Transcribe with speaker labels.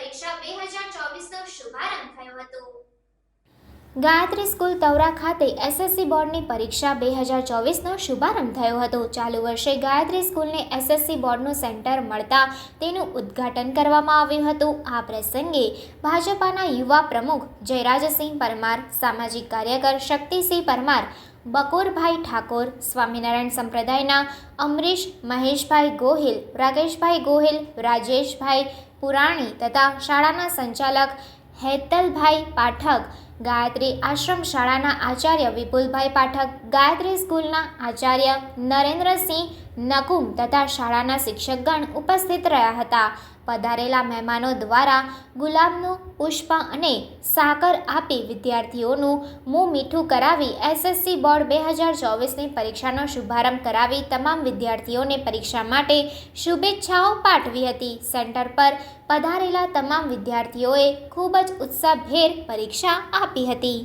Speaker 1: પરીક્ષા 2024નો શુભારંભ થયો હતો।
Speaker 2: ગાયત્રી સ્કૂલ તવરા ખાતે એસએસસી બોર્ડની પરીક્ષા 2024નો શુભારંભ થયો હતો। ચાલુ વર્ષે ગાયત્રી સ્કૂલને એસએસસી બોર્ડનું સેન્ટર મળતા તેનું ઉદ્ઘાટન કરવામાં આવ્યું હતું। આ પ્રસંગે ભાજપાના યુવા પ્રમુખ જયરાજસિંહ પરમાર, સામાજિક કાર્યકર શક્તિસિંહ પરમાર, બકુરભાઈ ઠાકોર, સ્વામિનારાયણ સંપ્રદાયના અમરીશ મહેશભાઈ ગોહિલ, રાકેશભાઈ ગોહિલ, રાજેશભાઈ પુરાણી તથા શાળાના સંચાલક હેતલભાઈ પાઠક, ગાયત્રી આશ્રમ શાળાના આચાર્ય વિપુલભાઈ પાઠક, ગાયત્રી સ્કૂલના આચાર્ય નરેન્દ્રસિંહ નકુમ તથા શાળાના શિક્ષકગણ ઉપસ્થિત રહ્યા હતા। પધારેલા મહેમાનો દ્વારા ગુલાબનું પુષ્પ અને સાકર આપી વિદ્યાર્થીઓનું મોં મીઠું કરાવી એસએસસી બોર્ડ 2024ની પરીક્ષાનો શુભારંભ કરાવી તમામ વિદ્યાર્થીઓને પરીક્ષા માટે શુભેચ્છાઓ પાઠવી હતી। સેન્ટર પર પધારેલા તમામ વિદ્યાર્થીઓએ ખૂબ જ ઉત્સાહભેર પરીક્ષા આપી હતી।